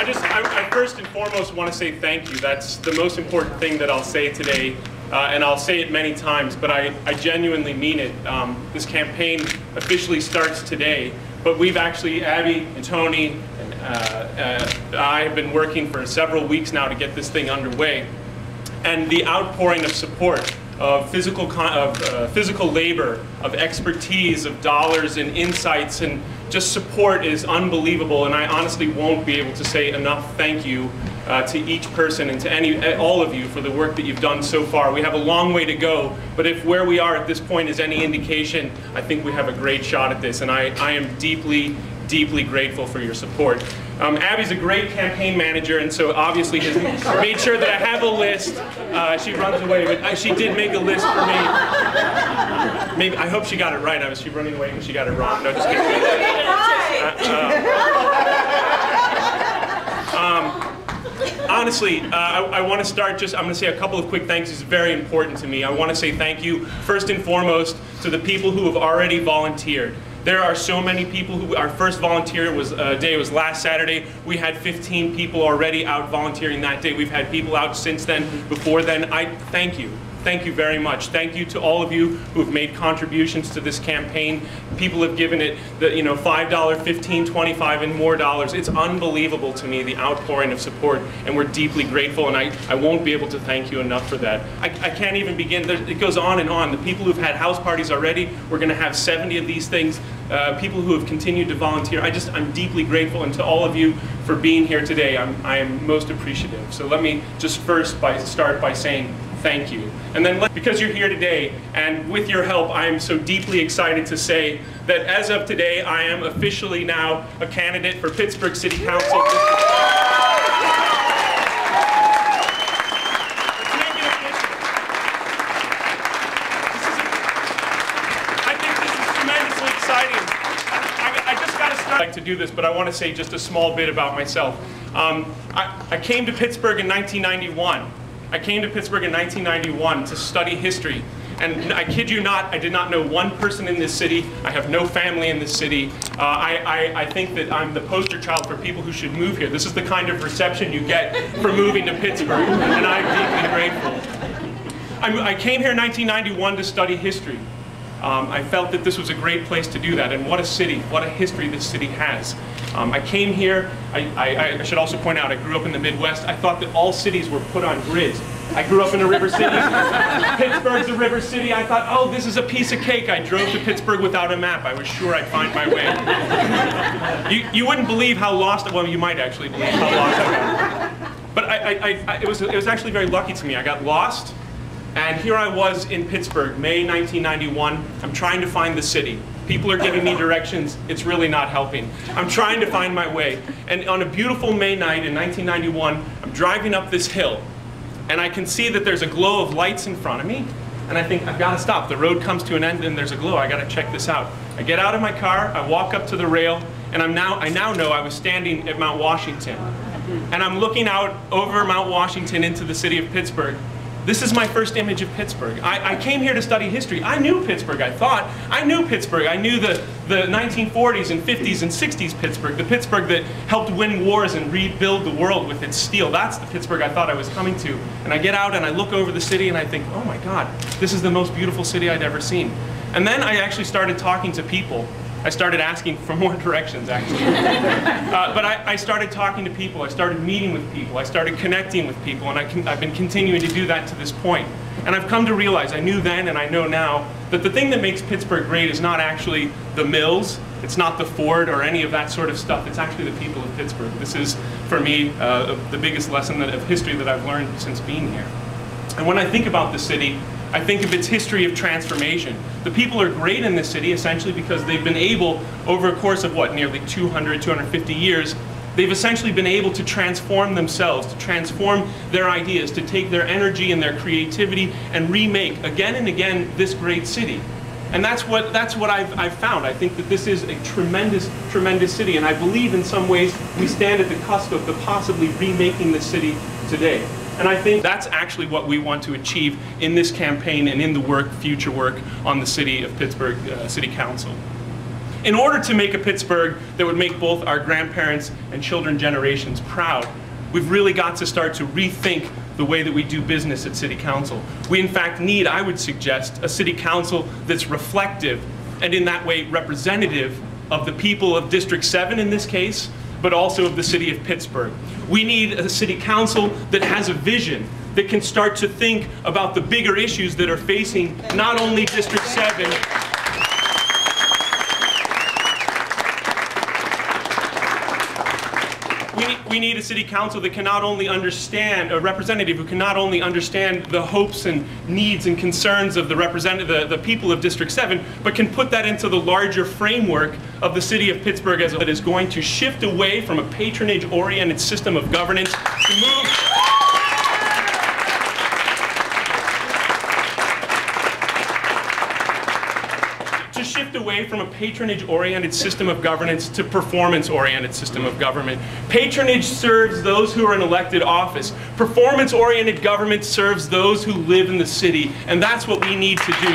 I first and foremost want to say thank you. That's the most important thing that I'll say today, and I'll say it many times, but I genuinely mean it. This campaign officially starts today, but we've actually, Abby and Tony and I have been working for several weeks now to get this thing underway. And the outpouring of support, of physical labor, of expertise, of dollars and insights, and just support is unbelievable. And I honestly won't be able to say enough thank you to each person and to all of you for the work that you've done so far. We have a long way to go, but if where we are at this point is any indication, I think we have a great shot at this, and I am deeply, deeply grateful for your support. Abby's a great campaign manager, and so obviously has made sure that I have a list. She runs away, but she did make a list for me. Maybe, I hope she got it right. Was she running away because she got it wrong? No, just kidding. Honestly, I want to start I'm going to say a couple of quick thanks. It's very important to me. I want to say thank you, first and foremost, to the people who have already volunteered. There are so many people who, our first volunteer day was last Saturday. We had 15 people already out volunteering that day. We've had people out since then, before then. I thank you. Thank you very much. Thank you to all of you who have made contributions to this campaign. People have given it the, $5, $15, $25, and more dollars. It's unbelievable to me, the outpouring of support, and we're deeply grateful, and I won't be able to thank you enough for that. I can't even begin. It goes on and on. The people who've had house parties already, we're going to have 70 of these things. People who have continued to volunteer. I'm deeply grateful, and to all of you for being here today, I am most appreciative. So let me just first start by saying thank you. And then, because you're here today, and with your help, I am so deeply excited to say that as of today, I am officially now a candidate for Pittsburgh City Council. I think this is tremendously exciting. I just got to start. I'd like to do this, but I want to say just a small bit about myself. I came to Pittsburgh in 1991. I came to Pittsburgh in 1991 to study history, and I kid you not, I did not know one person in this city. I have no family in this city. I think that I'm the poster child for people who should move here. This is the kind of reception you get for moving to Pittsburgh, and I'm deeply grateful. I came here in 1991 to study history. I felt that this was a great place to do that, and what a city, what a history this city has. I came here, I should also point out, I grew up in the Midwest. I thought that all cities were put on grids. I grew up in a river city. Pittsburgh's a river city. I thought, oh, this is a piece of cake. I drove to Pittsburgh without a map. I was sure I'd find my way. You wouldn't believe how lost, well, you might actually believe how lost I got. But it was actually very lucky to me. I got lost, and here I was in Pittsburgh, May 1991. I'm trying to find the city. People are giving me directions. It's really not helping. I'm trying to find my way. And on a beautiful May night in 1991, I'm driving up this hill, and I can see that there's a glow of lights in front of me, and I think, I've got to stop. The road comes to an end, and there's a glow. I got to check this out. I get out of my car, I walk up to the rail, and I now know I was standing at Mount Washington. And I'm looking out over Mount Washington into the city of Pittsburgh. This is my first image of Pittsburgh. I came here to study history. I knew Pittsburgh, I thought. I knew Pittsburgh. I knew the 1940s and 50s and 60s Pittsburgh, the Pittsburgh that helped win wars and rebuild the world with its steel. That's the Pittsburgh I thought I was coming to. And I get out and I look over the city and I think, oh my God, this is the most beautiful city I'd ever seen. And then I actually started talking to people. I started asking for more directions, actually. But I started talking to people, I started meeting with people, I started connecting with people, and I've been continuing to do that to this point. And I've come to realize, I knew then and I know now, that the thing that makes Pittsburgh great is not actually the mills, it's not the Ford or any of that sort of stuff, it's actually the people of Pittsburgh. This is, for me, the biggest lesson of history that I've learned since being here. And when I think about the city, I think of its history of transformation. The people are great in this city essentially because they've been able, over a course of what, nearly 200, 250 years, they've essentially been able to transform themselves, to transform their ideas, to take their energy and their creativity and remake again and again this great city. And that's what I've found. I think that this is a tremendous, tremendous city, and I believe in some ways we stand at the cusp of possibly remaking the city today. And I think that's actually what we want to achieve in this campaign and in the future work on the City of Pittsburgh City Council. in order to make a Pittsburgh that would make both our grandparents and children generations proud, we've really got to start to rethink the way that we do business at City Council. We in fact need, I would suggest, a City Council that's reflective and in that way representative of the people of District 7 in this case, but also of the city of Pittsburgh. We need a City Council that has a vision, that can start to think about the bigger issues that are facing not only District 7, we need a City Council that can not only understand, a representative who can not only understand the hopes and needs and concerns of the people of District 7, but can put that into the larger framework of the city of Pittsburgh as that is going to shift away from a patronage-oriented system of governance to move away from a patronage-oriented system of governance to performance-oriented system of government. Patronage serves those who are in elected office. Performance-oriented government serves those who live in the city, and that's what we need to do.